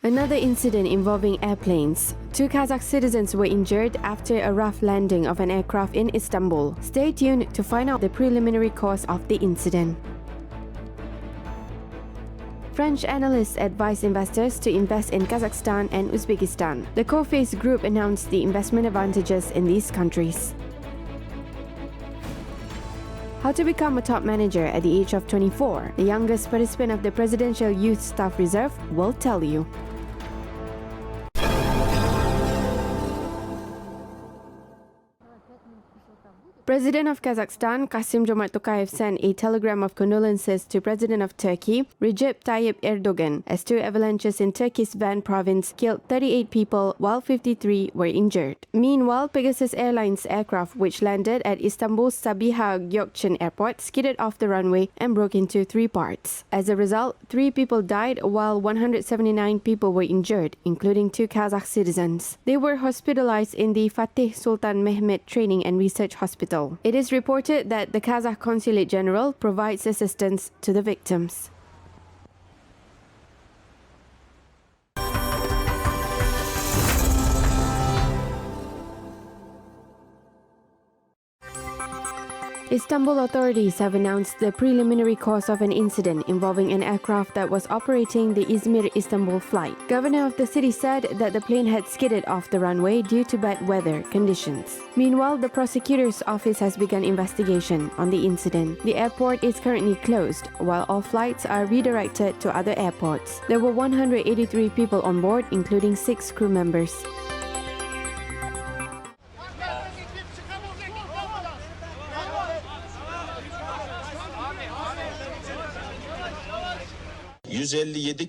Another incident involving airplanes. 2 Kazakh citizens were injured after a rough landing of an aircraft in Istanbul. Stay tuned to find out the preliminary cause of the incident. French analysts advise investors to invest in Kazakhstan and Uzbekistan. The Coface Group announced the investment advantages in these countries. How to become a top manager at the age of 24. The youngest participant of the Presidential Youth Staff Reserve will tell you. President of Kazakhstan, Kassym-Jomart Tokayev, sent a telegram of condolences to President of Turkey, Recep Tayyip Erdogan, as 2 avalanches in Turkey's Van province killed 38 people while 53 were injured. Meanwhile, Pegasus Airlines aircraft, which landed at Istanbul's Sabiha Gökçen Airport, skidded off the runway and broke into 3 parts. As a result, 3 people died while 179 people were injured, including 2 Kazakh citizens. They were hospitalized in the Fatih Sultan Mehmet Training and Research Hospital. It is reported that the Kazakh Consulate General provides assistance to the victims. Istanbul authorities have announced the preliminary cause of an incident involving an aircraft that was operating the Izmir-Istanbul flight. Governor of the city said that the plane had skidded off the runway due to bad weather conditions. Meanwhile, the prosecutor's office has begun investigation on the incident. The airport is currently closed, while all flights are redirected to other airports. There were 183 people on board, including 6 crew members.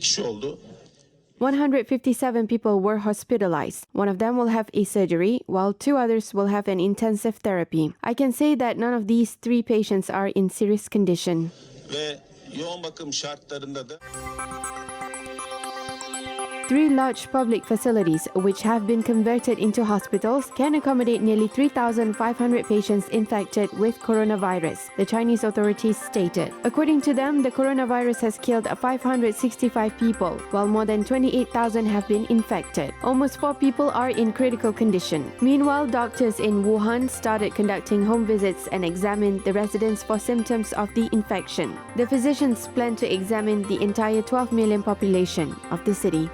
kişi oldu. 157 people were hospitalized. One of them will have a surgery, while 2 others will have an intensive therapy. I can say that none of these 3 patients are in serious condition. Ve yoğun bakım şartlarında da 3 large public facilities, which have been converted into hospitals, can accommodate nearly 3,500 patients infected with coronavirus, the Chinese authorities stated. According to them, the coronavirus has killed 565 people, while more than 28,000 have been infected. Almost 4 people are in critical condition. Meanwhile, doctors in Wuhan started conducting home visits and examined the residents for symptoms of the infection. The physicians plan to examine the entire 12 million population of the city.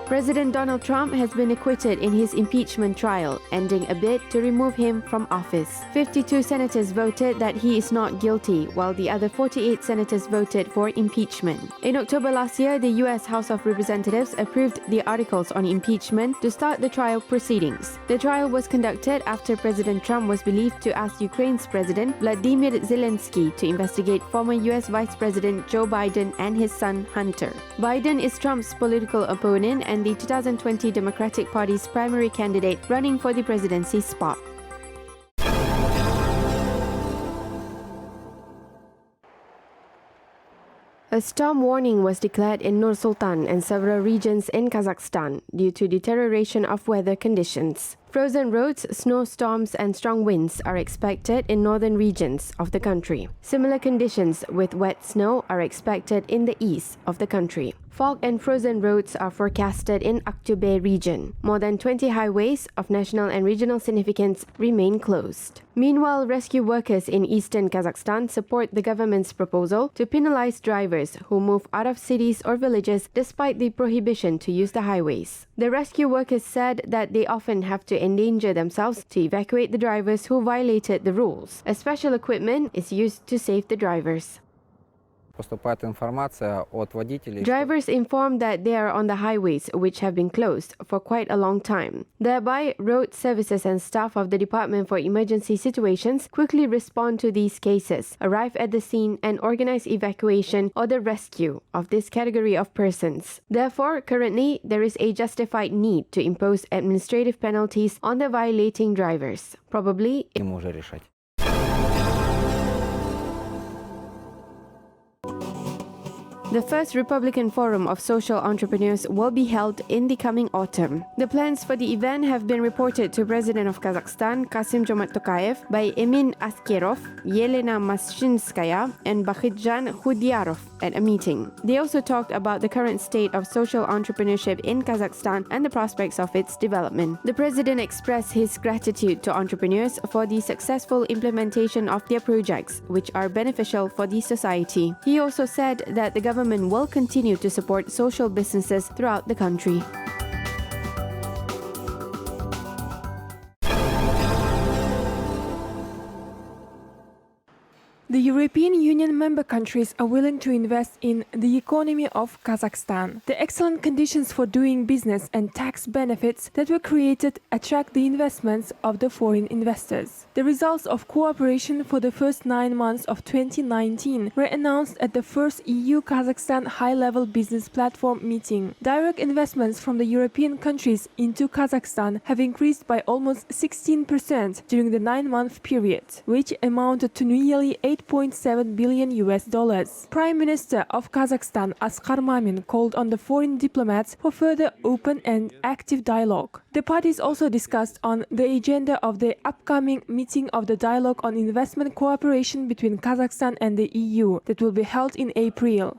President Donald Trump has been acquitted in his impeachment trial, ending a bid to remove him from office. 52 senators voted that he is not guilty, while the other 48 senators voted for impeachment. In October last year, the U.S. House of Representatives approved the articles on impeachment to start the trial proceedings. The trial was conducted after President Trump was believed to ask Ukraine's President Vladimir Zelensky to investigate former U.S. Vice President Joe Biden and his son Hunter. Biden is Trump's political opponent and the 2020 Democratic Party's primary candidate running for the presidency spot. A storm warning was declared in Nur-Sultan and several regions in Kazakhstan due to deterioration of weather conditions. Frozen roads, snowstorms, and strong winds are expected in northern regions of the country. Similar conditions with wet snow are expected in the east of the country. Fog and frozen roads are forecasted in Aktobe region. More than 20 highways of national and regional significance remain closed. Meanwhile, rescue workers in eastern Kazakhstan support the government's proposal to penalize drivers who move out of cities or villages despite the prohibition to use the highways. The rescue workers said that they often have to endanger themselves to evacuate the drivers who violated the rules. A special equipment is used to save the drivers. Поступает информация от водителей. Drivers inform that they are on the highways, which have been closed for quite a long time. Thereby, road services and staff of the Department for Emergency Situations quickly respond to these cases, arrive at the scene, and organize evacuation or the rescue of this category of persons. Therefore, currently, there is a justified need to impose administrative penalties on the violating drivers. Probably, Ему уже решать. The first Republican Forum of Social Entrepreneurs will be held in the coming autumn. The plans for the event have been reported to President of Kazakhstan, Kassym-Jomart Tokayev, by Emin Askerov, Yelena Mashinskaya, and Bakhitjan Khudyarov at a meeting. They also talked about the current state of social entrepreneurship in Kazakhstan and the prospects of its development. The president expressed his gratitude to entrepreneurs for the successful implementation of their projects, which are beneficial for the society. He also said that the government will continue to support social businesses throughout the country. The European Union member countries are willing to invest in the economy of Kazakhstan. The excellent conditions for doing business and tax benefits that were created attract the investments of the foreign investors. The results of cooperation for the first 9 months of 2019 were announced at the first EU-Kazakhstan high-level business platform meeting. Direct investments from the European countries into Kazakhstan have increased by almost 16% during the 9-month period, which amounted to nearly $8.7 billion. Prime Minister of Kazakhstan, Askar Mamin, called on the foreign diplomats for further open and active dialogue. The parties also discussed on the agenda of the upcoming meeting of the Dialogue on Investment Cooperation between Kazakhstan and the EU that will be held in April.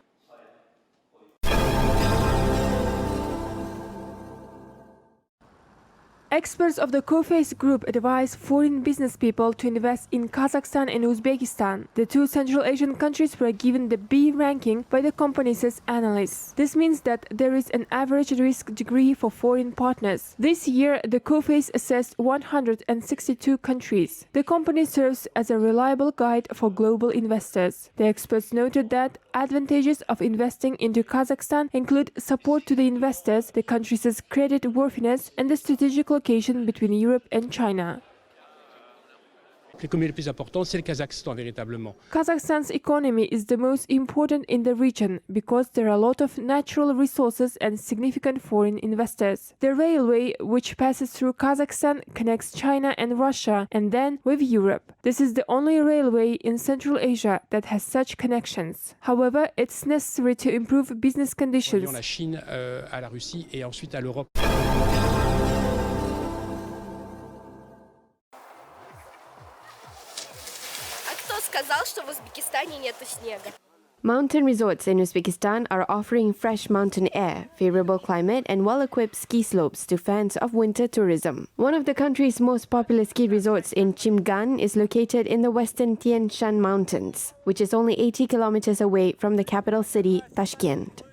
Experts of the Coface Group advise foreign business people to invest in Kazakhstan and Uzbekistan. The two Central Asian countries were given the B ranking by the company's analysts. This means that there is an average risk degree for foreign partners. This year, the Coface assessed 162 countries. The company serves as a reliable guide for global investors. The experts noted that advantages of investing into Kazakhstan include support to the investors, the country's credit worthiness, and the strategic location between Europe and China. L'économie le plus important, c'est le Kazakhstan, véritablement. Kazakhstan's economy is the most important in the region because there are a lot of natural resources and significant foreign investors. The railway, which passes through Kazakhstan, connects China and Russia, and then with Europe. This is the only railway in Central Asia that has such connections. However, it's necessary to improve business conditions. La Chine à la Russie et ensuite à l'Europe. Mountain resorts in Uzbekistan are offering fresh mountain air, favorable climate, and well-equipped ski slopes to fans of winter tourism. One of the country's most popular ski resorts in Chimgan is located in the western Tian Shan Mountains, which is only 80 kilometers away from the capital city, Tashkent.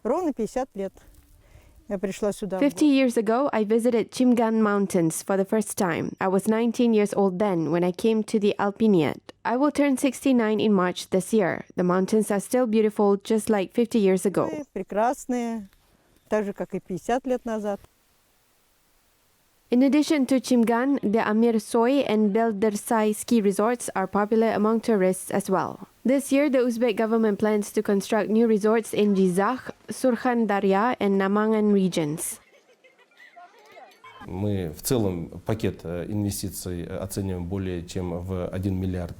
Ровно 50 лет. Я пришла сюда. 50 years ago, I visited Chimgan Mountains for the first time. I was 19 years old then when I came to the Alpiniat. I will turn 69 in March this year. The mountains are still beautiful, just like 50 years ago. Прекрасные, так же, как и 50 лет назад. In addition to Chimgan, the Amir Soy and Beldersai ski resorts are popular among tourists as well. This year, the Uzbek government plans to construct new resorts in Jizakh, Surkhan-Darya, and Namangan regions. Мы в целом пакет инвестиций оцениваем более чем в $1 миллиард.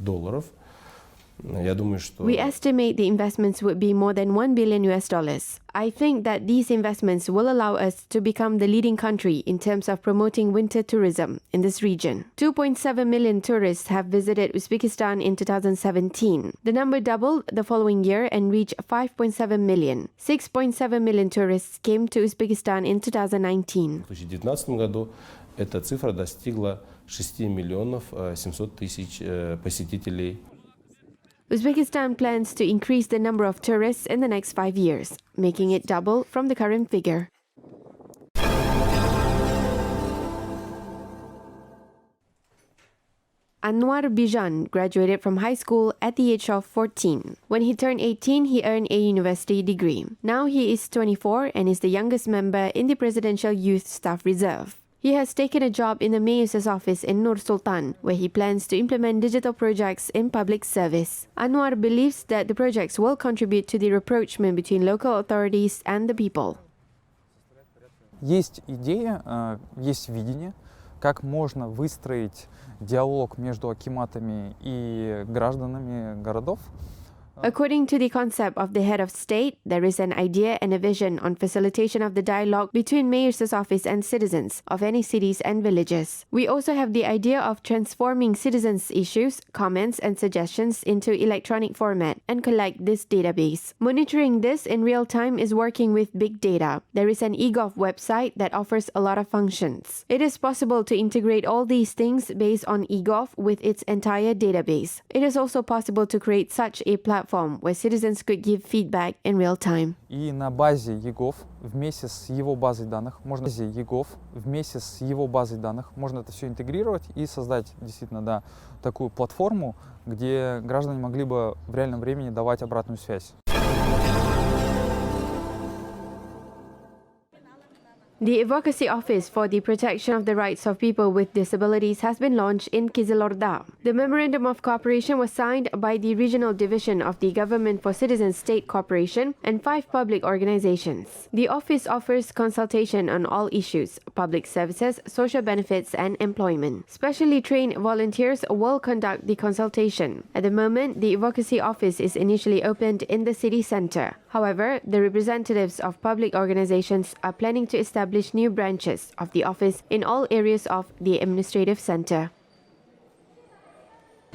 Я думаю, что... We estimate the investments would be more than $1 billion. I think that these investments will allow us to become the leading country in terms of promoting winter tourism in this region. 2.7 million tourists have visited Uzbekistan in 2017. The number doubled the following year and reached 5.7 million. 6.7 million tourists came to Uzbekistan in 2019. В 2019 году эта цифра достигла 6 миллионов 700 тысяч посетителей. Uzbekistan plans to increase the number of tourists in the next 5 years, making it double from the current figure. Anwar Bijan graduated from high school at the age of 14. When he turned 18, he earned a university degree. Now he is 24 and is the youngest member in the Presidential Youth Staff Reserve. He has taken a job in the mayor's office in Nur-Sultan, where he plans to implement digital projects in public service. Anwar believes that the projects will contribute to the rapprochement between local authorities and the people. Есть идея, есть видение, как можно выстроить диалог между акиматами и гражданами городов. According to the concept of the head of state, there is an idea and a vision on facilitation of the dialogue between Mayor's office and citizens of any cities and villages. We also have the idea of transforming citizens' issues, comments and suggestions into electronic format and collect this database. Monitoring this in real time is working with big data. There is an eGov website that offers a lot of functions. It is possible to integrate all these things based on eGov with its entire database. It is also possible to create such a platform where citizens could give feedback in real time. И на базе eGov вместе с его базой данных можно это все интегрировать и создать действительно, да, такую платформу, где граждане могли бы в реальном времени давать обратную связь. The Advocacy Office for the Protection of the Rights of People with Disabilities has been launched in Kizilorda. The Memorandum of Cooperation was signed by the Regional Division of the Government for Citizen State Corporation and 5 public organizations. The office offers consultation on all issues, public services, social benefits, and employment. Specially trained volunteers will conduct the consultation. At the moment, the Advocacy Office is initially opened in the city center. However, the representatives of public organizations are planning to establish new branches of the office in all areas of the administrative center.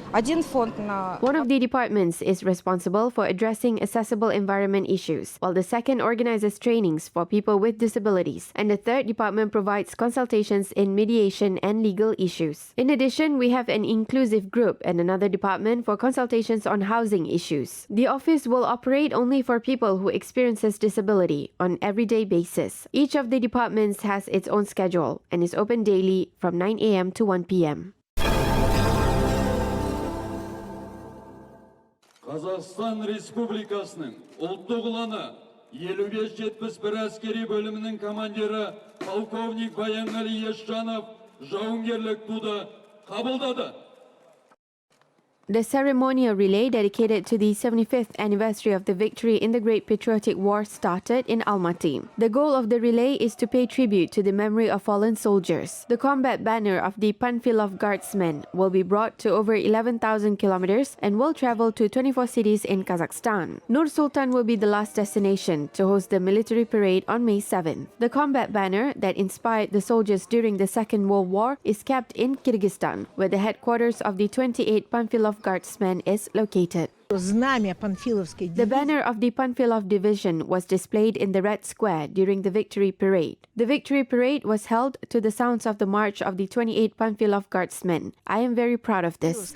One of the departments is responsible for addressing accessible environment issues, while the second organizes trainings for people with disabilities, and the third department provides consultations in mediation and legal issues. In addition, we have an inclusive group and another department for consultations on housing issues. The office will operate only for people who experiences disability on everyday basis. Each of the departments has its own schedule and is open daily from 9 a.m. to 1 p.m. Kazakhstan Respublikasının ұлттық ұланы 55-71 әскери бөлімінің командирі полковник Баянғали Есжанов жауынгерлік туды қабылдады. The ceremonial relay dedicated to the 75th anniversary of the victory in the Great Patriotic War started in Almaty. The goal of the relay is to pay tribute to the memory of fallen soldiers. The combat banner of the Panfilov Guardsmen will be brought to over 11,000 kilometers and will travel to 24 cities in Kazakhstan. Nur-Sultan will be the last destination to host the military parade on May 7th. The combat banner that inspired the soldiers during the Second World War is kept in Kyrgyzstan, where the headquarters of the 28th Panfilov Guardsmen is located. The banner of the Panfilov Division was displayed in the Red Square during the Victory Parade. The Victory Parade was held to the sounds of the march of the 28th Panfilov Guardsmen. I am very proud of this.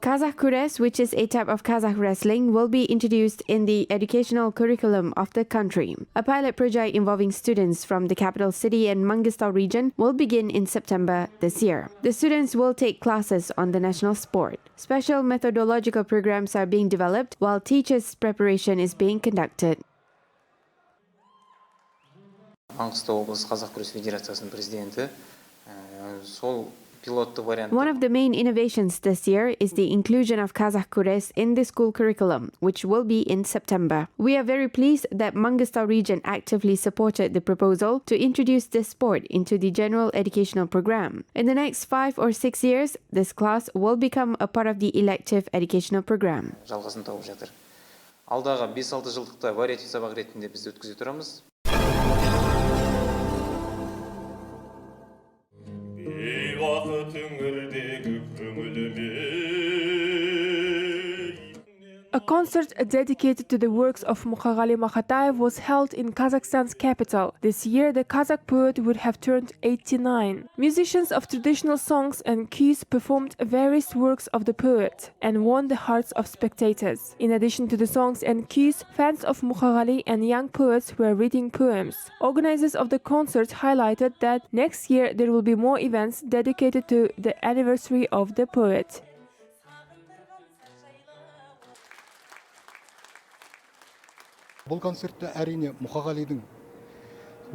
Kazakh Kures, which is a type of Kazakh wrestling, will be introduced in the educational curriculum of the country. A pilot project involving students from the capital city and Mangistau region will begin in September this year. The students will take classes on the national sport. Special methodological programs are being developed while teachers' preparation is being conducted. Mangistau облысы Kazakh Kures Federasyasının президенті сол One of the main innovations this year is the inclusion of Kazakh Kures in the school curriculum, which will be in September. We are very pleased that Mangistau region actively supported the proposal to introduce this sport into the general educational program. In the next 5 or 6 years, this class will become a part of the elective educational program. Жалғасын тауып жатыр. Алдағы 5-6 жылдықта вариатив сабақ ретінде біз өткізе тұрамыз. A concert dedicated to the works of Mukagali Makatayev was held in Kazakhstan's capital. This year, the Kazakh poet would have turned 89. Musicians of traditional songs and keys performed various works of the poet and won the hearts of spectators. In addition to the songs and keys, fans of Mukagali and young poets were reading poems. Organizers of the concert highlighted that next year there will be more events dedicated to the anniversary of the poet. Бұл концертте әрине Мұқағалидың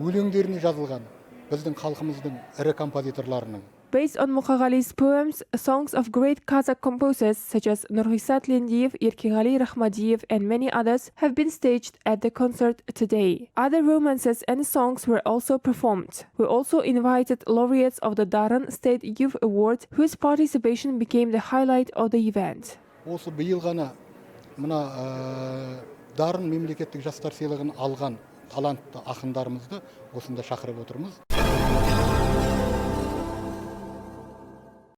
өлеңдеріне жазылған біздің халқымыздың ірі композиторларының Based on Mukagali's poems, songs of great Kazakh composers such as Nur-Sultan, Erkingali Rahmadiev, and many others have been staged at the concert today. Other romances and songs were also performed. We also invited laureates of the Daren State Youth Award, whose participation became the highlight of the event. Осы биыл ғана мына Дарын мемлекеттік жастар сыйлығын алған талантты ақындарымызды осында шақырып отырмыз.